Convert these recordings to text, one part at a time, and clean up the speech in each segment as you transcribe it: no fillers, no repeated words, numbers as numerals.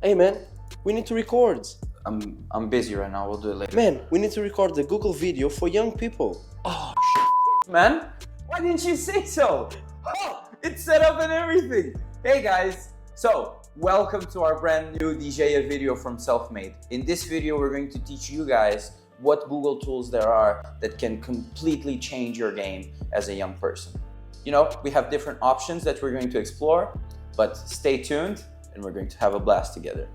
Hey man, we need to record. I'm busy right now, we'll do it later. Man, we need to record the Google video for young people. Oh, shit, man. Why didn't you say so? Oh, it's set up and everything. Hey guys, so welcome to our brand new Digeya video from Selfmade. In this video, we're going to teach you guys what Google tools there are that can completely change your game as a young person. You know, we have different options that we're going to explore, but stay tuned and we're going to have a blast together.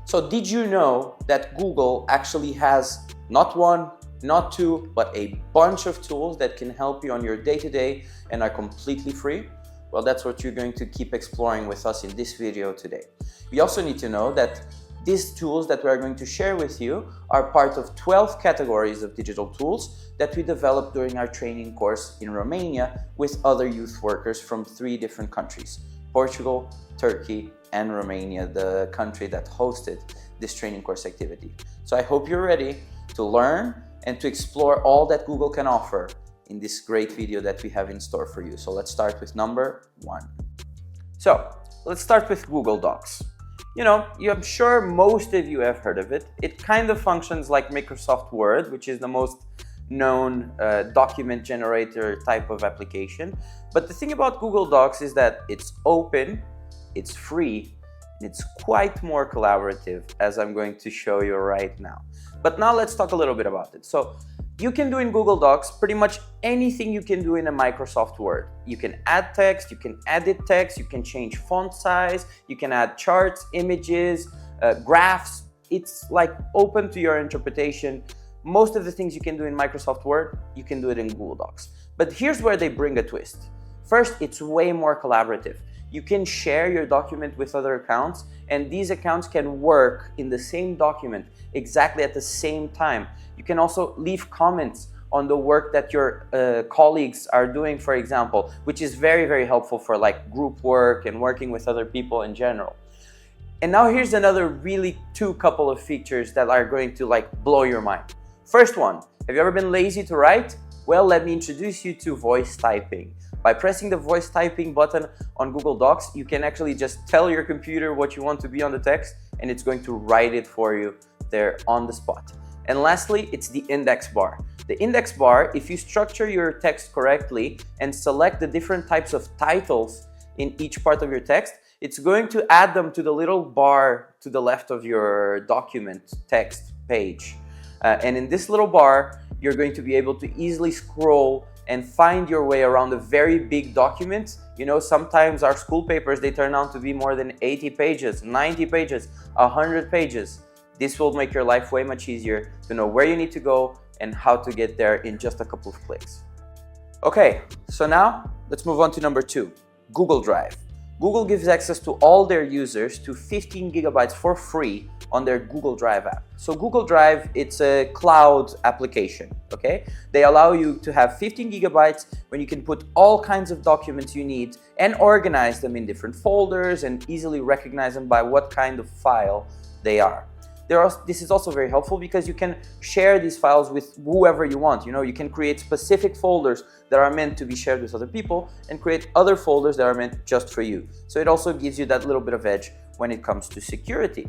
So did you know that Google actually has not one, not two, but a bunch of tools that can help you on your day-to-day and are completely free? Well, that's what you're going to keep exploring with us in this video today. You also need to know that these tools that we are going to share with you are part of 12 categories of digital tools that we developed during our training course in Romania with other youth workers from 3 different countries: Portugal, Turkey, and Romania, the country that hosted this training course activity. So I hope you're ready to learn and to explore all that Google can offer in this great video that we have in store for you. So let's start with number 1. So let's start with Google Docs. You know, I'm sure most of you have heard of it. It kind of functions like Microsoft Word, which is the most known document generator type of application. But the thing about Google Docs is that it's open, it's free, and it's quite more collaborative, as I'm going to show you right now. But now let's talk a little bit about it. So you can do in Google Docs pretty much anything you can do in a Microsoft Word. You can add text, you can edit text, you can change font size, you can add charts, images, graphs. It's like open to your interpretation. Most of the things you can do in Microsoft Word, you can do it in Google Docs. But here's where they bring a twist. First, it's way more collaborative. You can share your document with other accounts, and these accounts can work in the same document exactly at the same time. You can also leave comments on the work that your colleagues are doing, for example, which is very, very helpful for like group work and working with other people in general. And now here's another really couple of features that are going to like blow your mind. First one, have you ever been lazy to write? Well, let me introduce you to voice typing. By pressing the voice typing button on Google Docs, you can actually just tell your computer what you want to be on the text, and it's going to write it for you there on the spot. And lastly, it's the index bar. The index bar, if you structure your text correctly and select the different types of titles in each part of your text, it's going to add them to the little bar to the left of your document text page. And in this little bar, you're going to be able to easily scroll and find your way around a very big document. You know, sometimes our school papers, they turn out to be more than 80 pages, 90 pages, 100 pages. This will make your life way much easier to know where you need to go and how to get there in just a couple of clicks. Okay, so now let's move on to number 2, Google Drive. Google gives access to all their users to 15 gigabytes for free on their Google Drive app. So Google Drive, it's a cloud application, okay? They allow you to have 15 gigabytes when you can put all kinds of documents you need and organize them in different folders and easily recognize them by what kind of file they are. This is also very helpful because you can share these files with whoever you want. You know, you can create specific folders that are meant to be shared with other people and create other folders that are meant just for you. So it also gives you that little bit of edge when it comes to security.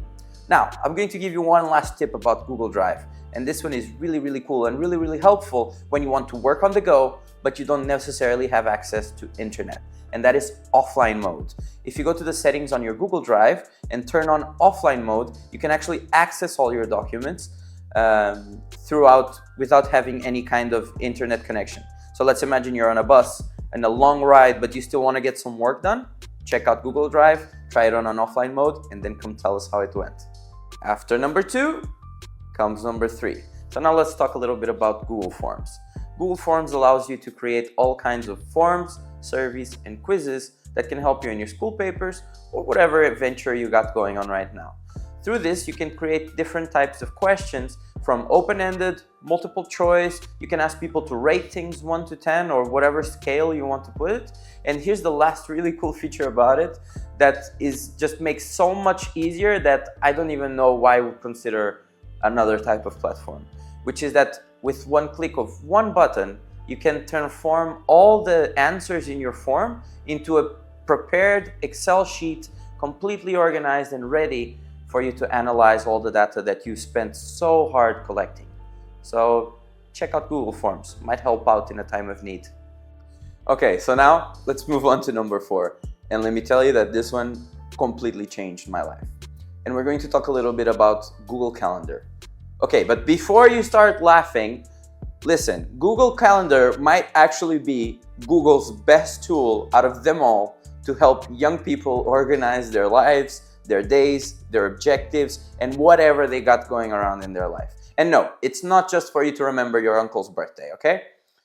Now, I'm going to give you one last tip about Google Drive. And this one is really, really cool and really, really helpful when you want to work on the go, but you don't necessarily have access to internet. And that is offline mode. If you go to the settings on your Google Drive and turn on offline mode, you can actually access all your documents without having any kind of internet connection. So let's imagine you're on a bus and a long ride, but you still want to get some work done. Check out Google Drive, try it on an offline mode, and then come tell us how it went. After number 2 comes number 3. So now let's talk a little bit about Google Forms. Google Forms allows you to create all kinds of forms, surveys, and quizzes that can help you in your school papers or whatever adventure you got going on right now. Through this, you can create different types of questions from open-ended, multiple choice. You can ask people to rate things 1 to 10 or whatever scale you want to put it. And here's the last really cool feature about it that just makes so much easier that I don't even know why I would consider another type of platform, which is that with one click of one button, you can transform all the answers in your form into a prepared Excel sheet, completely organized and ready for you to analyze all the data that you spent so hard collecting. So check out Google Forms, might help out in a time of need. Okay, so now let's move on to number 4. And let me tell you that this one completely changed my life. And we're going to talk a little bit about Google Calendar. Okay, but before you start laughing, listen, Google Calendar might actually be Google's best tool out of them all to help young people organize their lives, their days, their objectives, and whatever they got going around in their life. And no, it's not just for you to remember your uncle's birthday, okay?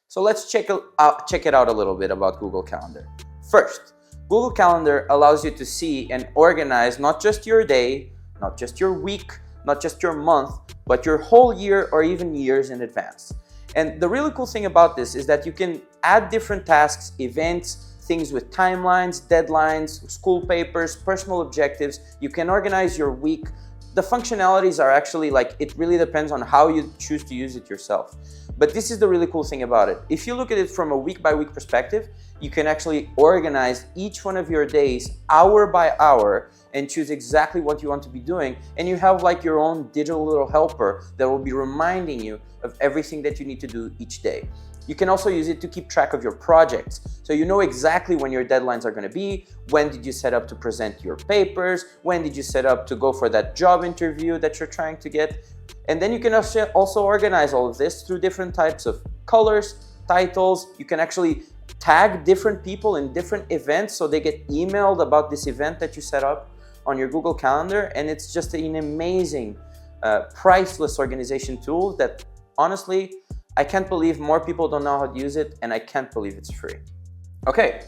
So let's check it out a little bit about Google Calendar. First, Google Calendar allows you to see and organize not just your day, not just your week, not just your month, but your whole year or even years in advance. And the really cool thing about this is that you can add different tasks, events, things with timelines, deadlines, school papers, personal objectives. You can organize your week. The functionalities are actually it really depends on how you choose to use it yourself. But this is the really cool thing about it. If you look at it from a week-by-week perspective, you can actually organize each one of your days hour by hour and choose exactly what you want to be doing. And you have your own digital little helper that will be reminding you of everything that you need to do each day. You can also use it to keep track of your projects. So you know exactly when your deadlines are going to be, when did you set up to present your papers, when did you set up to go for that job interview that you're trying to get. And then you can also organize all of this through different types of colors, titles. You can actually tag different people in different events so they get emailed about this event that you set up on your Google Calendar. And it's just an amazing, priceless organization tool that honestly, I can't believe more people don't know how to use it, and I can't believe it's free. Okay,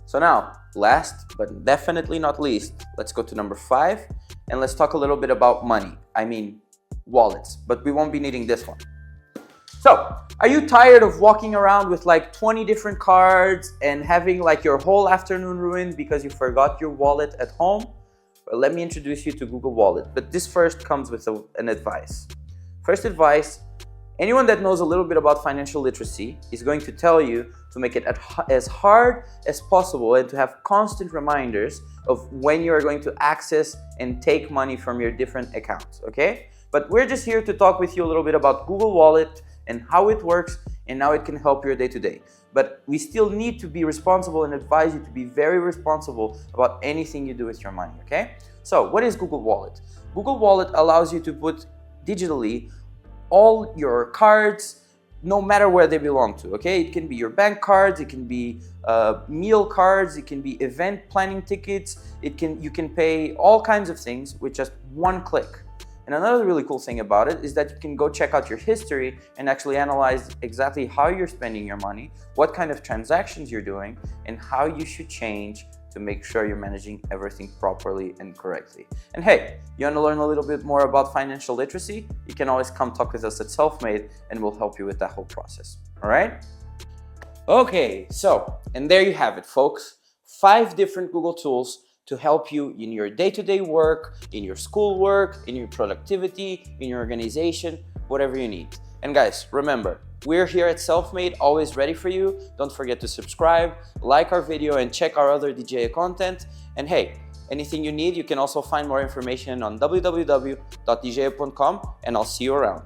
so now, last but definitely not least, let's go to number 5, and let's talk a little bit about money. I mean, wallets, but we won't be needing this one. So, are you tired of walking around with 20 different cards and having your whole afternoon ruined because you forgot your wallet at home? Well, let me introduce you to Google Wallet, but this first comes with an advice. First advice, anyone that knows a little bit about financial literacy is going to tell you to make it as hard as possible and to have constant reminders of when you are going to access and take money from your different accounts, okay? But we're just here to talk with you a little bit about Google Wallet and how it works and how it can help your day-to-day. But we still need to be responsible and advise you to be very responsible about anything you do with your money, okay? So what is Google Wallet? Google Wallet allows you to put digitally all your cards, no matter where they belong to, okay? It can be your bank cards, it can be meal cards, it can be event planning tickets, you can pay all kinds of things with just one click. And another really cool thing about it is that you can go check out your history and actually analyze exactly how you're spending your money, what kind of transactions you're doing, and how you should change to make sure you're managing everything properly and correctly. And hey, you want to learn a little bit more about financial literacy? You can always come talk with us at Selfmade and we'll help you with that whole process. All right? Okay, so, and there you have it, folks. 5 different Google tools to help you in your day-to-day work, in your school work, in your productivity, in your organization, whatever you need. And guys, remember, we're here at Selfmade, always ready for you. Don't forget to subscribe, like our video, and check our other Digeya content. And hey, anything you need, you can also find more information on www.digeya.com, and I'll see you around.